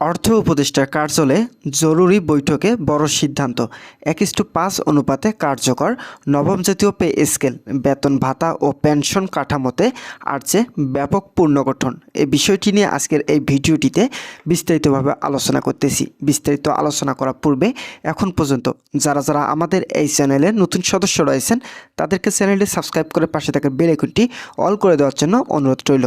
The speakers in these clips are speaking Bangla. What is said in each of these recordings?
অর্থ উপদেষ্টার কার্যালয়ে জরুরি বৈঠকে বড় সিদ্ধান্ত 1:5 অনুপাতে কার্যকর নবম জাতীয় পে স্কেল বেতন ভাতা ও পেনশন কাঠামোতে আসছে ব্যাপক পুনর্গঠন। এই বিষয়টি নিয়ে আজকের এই ভিডিওটিতে বিস্তারিতভাবে আলোচনা করতেছি। বিস্তারিত আলোচনা করার পূর্বে এখন পর্যন্ত যারা আমাদের এই চ্যানেলে নতুন সদস্য রয়েছেন তাদেরকে চ্যানেলটি সাবস্ক্রাইব করে পাশে থাকা বেল আইকনটি অল করে দেওয়ার জন্য অনুরোধ রইল।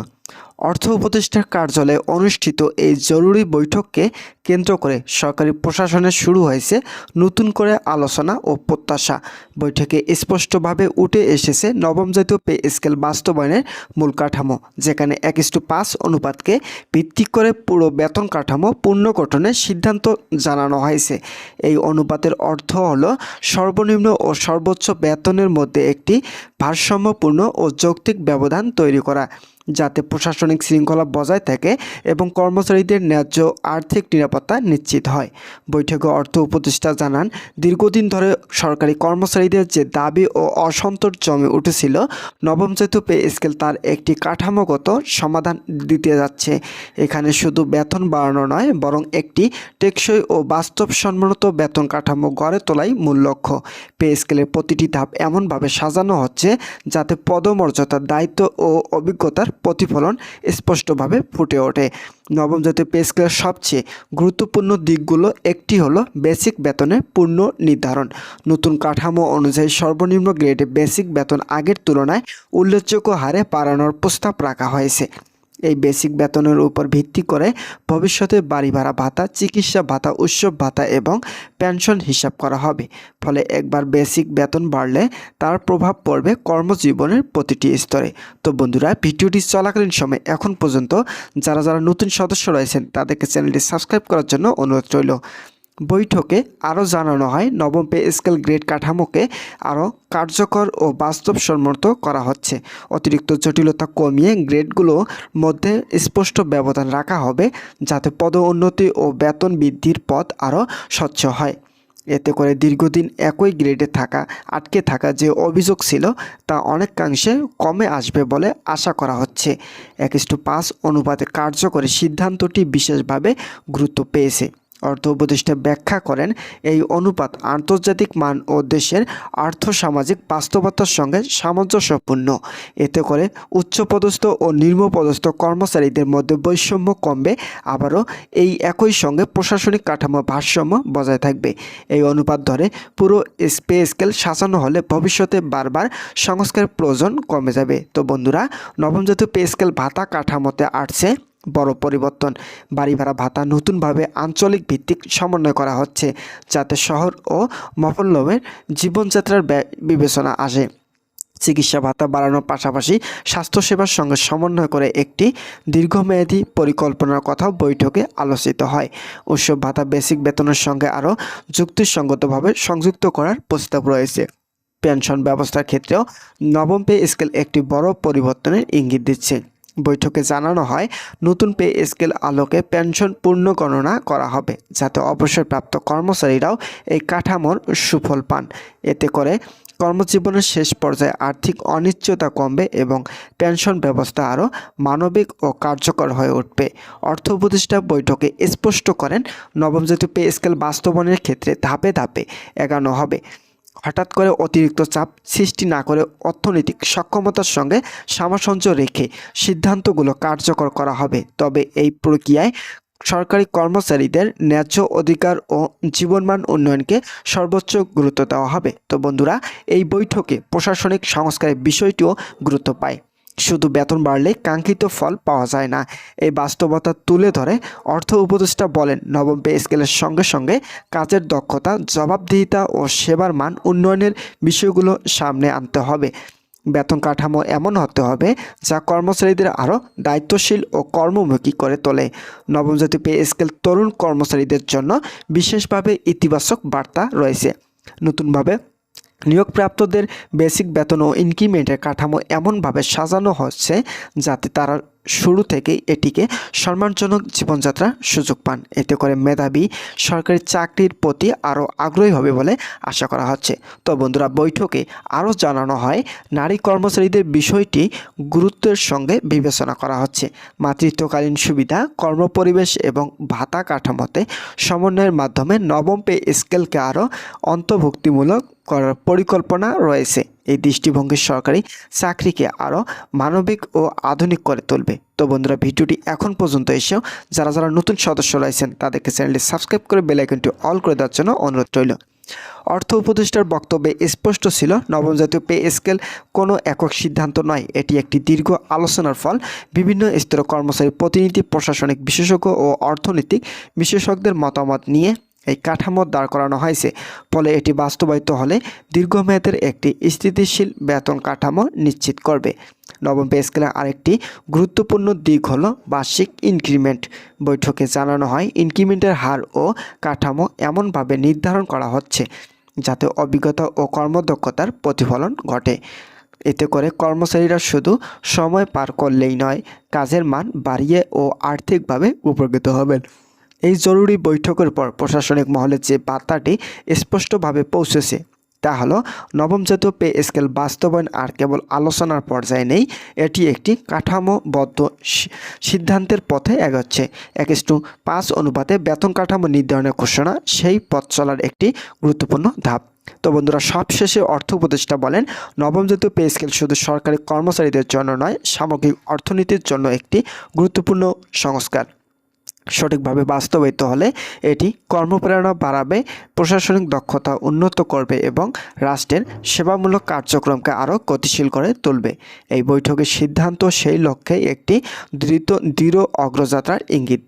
অর্থ উপদেষ্টার কার্যালয়ে অনুষ্ঠিত এই জরুরি বৈঠককে কেন্দ্র করে সরকারি প্রশাসনে শুরু হয়েছে নতুন করে আলোচনা ও প্রত্যাশা। বৈঠকে স্পষ্টভাবে উঠে এসেছে নবম জাতীয় পে স্কেল বাস্তবায়নের মূল কাঠামো, যেখানে 1:5 অনুপাতকে ভিত্তি করে পুরো বেতন কাঠামো পুনর্গঠনের সিদ্ধান্ত জানানো হয়েছে। এই অনুপাতের অর্থ হলো সর্বনিম্ন ও সর্বোচ্চ বেতনের মধ্যে একটি ভারসাম্যপূর্ণ ও যৌক্তিক ব্যবধান তৈরি করা, যাতে প্রশাসনিক শৃঙ্খলা বজায় থাকে এবং কর্মচারীদের ন্যায্য আর্থিক নিরাপত্তা নিশ্চিত হয়। বৈঠকে অর্থ উপদেষ্টা জানান, দীর্ঘদিন ধরে সরকারি কর্মচারীদের যে দাবি ও অসন্তোষ জমে উঠেছিল, নবম জাতীয় পে স্কেল তার একটি কাঠামোগত সমাধান দিতে যাচ্ছে। এখানে শুধু বেতন বাড়ানো নয়, বরং একটি টেকসই ও বাস্তবসম্মত বেতন কাঠামো গড়ে তোলাই মূল লক্ষ্য। পে স্কেলের প্রতিটি ধাপ এমনভাবে সাজানো হচ্ছে যাতে পদমর্যাদার দায়িত্ব ও অভিজ্ঞতার প্রতিফলন স্পষ্টভাবে ফুটে ওঠে। নবম জাতীয় পে স্কেলের সবচেয়ে গুরুত্বপূর্ণ দিকগুলো একটি হলো বেসিক বেতনের পূর্ণ নির্ধারণ। নতুন কাঠামো অনুযায়ী সর্বনিম্ন গ্রেডে বেসিক বেতন আগের তুলনায় উল্লেখযোগ্য হারে বাড়ানোর প্রস্তাব রাখা হয়েছে। এই বেসিক বেতনের উপর ভিত্তি করে ভবিষ্যতে বাড়ি ভাড়া ভাতা, চিকিৎসা ভাতা, উৎসব ভাতা এবং পেনশন হিসাব করা হবে। ফলে একবার বেসিক বেতন বাড়লে তার প্রভাব পড়বে কর্মজীবনের প্রতিটি স্তরে। তো বন্ধুরা, ভিডিওটি চলাকালীন সময় এখন পর্যন্ত যারা নতুন সদস্য রয়েছেন তাদেরকে চ্যানেলটি সাবস্ক্রাইব করার জন্য অনুরোধ রইল। বৈঠকে আরও জানানো হয়, নবম পে স্কেল গ্রেড কাঠামোকে আরও কার্যকর ও বাস্তবসম্মত করা হচ্ছে। অতিরিক্ত জটিলতা কমিয়ে গ্রেডগুলোর মধ্যে স্পষ্ট ব্যবধান রাখা হবে, যাতে পদোন্নতি ও বেতন বৃদ্ধির পথ আরও স্বচ্ছ হয়। এতে করে দীর্ঘদিন একই গ্রেডে আটকে থাকা যে অভিযোগ ছিল তা অনেকাংশে কমে আসবে বলে আশা করা হচ্ছে। 1:5 অনুপাতে কার্যকরী সিদ্ধান্তটি বিশেষভাবে গুরুত্ব পেয়েছে। অর্থ উপদেষ্টা ব্যাখ্যা করেন, এই অনুপাত আন্তর্জাতিক মান ও দেশের আর্থসামাজিক বাস্তবতার সঙ্গে সামঞ্জস্যপূর্ণ। এতে করে উচ্চপদস্থ ও নিম্নপদস্থ কর্মচারীদের মধ্যে বৈষম্য কমবে, আবারও এই একই সঙ্গে প্রশাসনিক কাঠামো ভারসাম্য বজায় থাকবে। এই অনুপাত ধরে পুরো পে স্কেল সাজানো হলে ভবিষ্যতে বারবার সংস্কারের প্রয়োজন কমে যাবে। তো বন্ধুরা, নবম জাতীয় পে স্কেল ভাতা কাঠামোতে আসছে বড় পরিবর্তন। বাড়ি ভাড়া ভাতা নতুনভাবে আঞ্চলিক ভিত্তিক সমন্বয় করা হচ্ছে, যাতে শহর ও মফস্বলের জীবনযাত্রার বিবেচনা আসে। চিকিৎসা ভাতা বাড়ানোর পাশাপাশি স্বাস্থ্যসেবার সঙ্গে সমন্বয় করে একটি দীর্ঘমেয়াদী পরিকল্পনার কথাও বৈঠকে আলোচিত হয়। উৎসব ভাতা বেসিক বেতনের সঙ্গে আরও যুক্তিসঙ্গতভাবে সংযুক্ত করার প্রস্তাব রয়েছে। পেনশন ব্যবস্থার ক্ষেত্রেও নবম পে স্কেল একটি বড় পরিবর্তনের ইঙ্গিত দিচ্ছে। বৈঠকে জানানো হয়, নতুন পে স্কেল আলোকে পেনশন পুনর্গণনা করা হবে, যাতে অবসরপ্রাপ্ত কর্মচারীরাও এই কাঠামোর সুফল পান। এতে করে কর্মজীবনের শেষ পর্যায়ে আর্থিক অনিশ্চয়তা কমবে এবং পেনশন ব্যবস্থা আরও মানবিক ও কার্যকর হয়ে উঠবে। অর্থ উপদেষ্টা বৈঠকে স্পষ্ট করেন, নবম জাতীয় পে স্কেল বাস্তবায়নের ক্ষেত্রে ধাপে ধাপে এগানো হবে। হঠাৎ করে অতিরিক্ত চাপ সৃষ্টি না করে অর্থনৈতিক সক্ষমতার সঙ্গে সামঞ্জস্য রেখে সিদ্ধান্তগুলো কার্যকর করা হবে। তবে এই প্রক্রিয়ায় সরকারি কর্মচারীদের ন্যায্য অধিকার ও জীবনমান উন্নয়নকে সর্বোচ্চ গুরুত্ব দেওয়া হবে। তো বন্ধুরা, এই বৈঠকে প্রশাসনিক সংস্কারের বিষয়টিও গুরুত্ব পায়। শুধু বেতন বাড়লে কাঙ্ক্ষিত ফল পাওয়া যায় না, এই বাস্তবতা তুলে ধরে অর্থ উপদেষ্টা বলেন, নবম পে স্কেলের সঙ্গে সঙ্গে কাজের দক্ষতা, জবাবদিহিতা ও সেবার মান উন্নয়নের বিষয়গুলো সামনে আনতে হবে। বেতন কাঠামো এমন হতে হবে যা কর্মচারীদের আরও দায়িত্বশীল ও কর্মমুখী করে তোলে। নবম জাতীয় পে স্কেল তরুণ কর্মচারীদের জন্য বিশেষভাবে ইতিবাচক বার্তা রয়েছে। নতুনভাবে নিয়োগপ্রাপ্তদের বেসিক বেতন ও ইনক্রিমেন্টের কাঠামো এমনভাবে সাজানো হচ্ছে যাতে তারা শুরু থেকেই এটিকে সম্মানজনক জীবনযাত্রার সুযোগ পান। এতে করে মেধাবী সরকারি চাকরির প্রতি আরও আগ্রহী হবে বলে আশা করা হচ্ছে। তো বন্ধুরা, বৈঠকে আরও জানানো হয় নারী কর্মচারীদের বিষয়টি গুরুত্বের সঙ্গে বিবেচনা করা হচ্ছে। মাতৃত্বকালীন সুবিধা, কর্মপরিবেশ এবং ভাতা কাঠামোতে সমন্বয়ের মাধ্যমে নবম পে স্কেলকে আরও অন্তর্ভুক্তিমূলক করার পরিকল্পনা রয়েছে। এই দৃষ্টিভঙ্গি সরকারি চাকরিকে আরও মানবিক ও আধুনিক করে তুলবে। তো বন্ধুরা, ভিডিওটি এখন পর্যন্ত এসেও যারা যারা নতুন সদস্য রয়েছেন তাদেরকে চ্যানেলটি সাবস্ক্রাইব করে বেল আইকনটি অল করে দেওয়ার জন্য অনুরোধ রইল। অর্থ উপদেষ্টার বক্তব্যে স্পষ্ট ছিল, নবম জাতীয় পে স্কেল কোনো একক সিদ্ধান্ত নয়, এটি একটি দীর্ঘ আলোচনার ফল। বিভিন্ন স্তরের কর্মচারী প্রতিনিধি, প্রশাসনিক বিশেষজ্ঞ ও অর্থনৈতিক বিশেষজ্ঞদের মতামত নিয়ে এই কাঠামো দাঁড় করানো হয়েছে। ফলে এটি বাস্তবায়িত হলে দীর্ঘমেয়াদের একটি স্থিতিশীল বেতন কাঠামো নিশ্চিত করবে। নবম পে স্কেলের আরেকটি গুরুত্বপূর্ণ দিক হলো বার্ষিক ইনক্রিমেন্ট। বৈঠকে জানানো হয়, ইনক্রিমেন্টের হার ও কাঠামো এমনভাবে নির্ধারণ করা হচ্ছে যাতে অভিজ্ঞতা ও কর্মদক্ষতার প্রতিফলন ঘটে। এতে করে কর্মচারীরা শুধু সময় পার করলেই নয়, কাজের মান বাড়িয়ে ও আর্থিকভাবে উপকৃত হবেন। এই জরুরি বৈঠকের পর প্রশাসনিক মহলে যে বার্তাটি স্পষ্টভাবে পৌঁছেছে তা হলো, নবম জাতীয় পে স্কেল বাস্তবায়ন আর কেবল আলোচনার পর্যায়ে নেই, এটি একটি কাঠামোবদ্ধ সিদ্ধান্তের পথে এগোচ্ছে। 1:5 অনুপাতে বেতন কাঠামো নির্ধারণের ঘোষণা সেই পথ চলার একটি গুরুত্বপূর্ণ ধাপ। তো বন্ধুরা, সবশেষে অর্থ উপদেষ্টা বলেন, নবম জাতীয় পে স্কেল শুধু সরকারি কর্মচারীদের জন্য নয়, সামগ্রিক অর্থনীতির জন্য একটি গুরুত্বপূর্ণ সংস্কার। সঠিকভাবে বাস্তবায়িত হলে এটি কর্মপ্রেরণা বাড়াবে, প্রশাসনিক দক্ষতা উন্নত করবে এবং রাষ্ট্রের সেবামূলক কার্যক্রমকে আরও গতিশীল করে তুলবে। এই বৈঠকের সিদ্ধান্ত সেই লক্ষ্যে একটি দৃঢ় অগ্রযাত্রার ইঙ্গিত দিচ্ছে।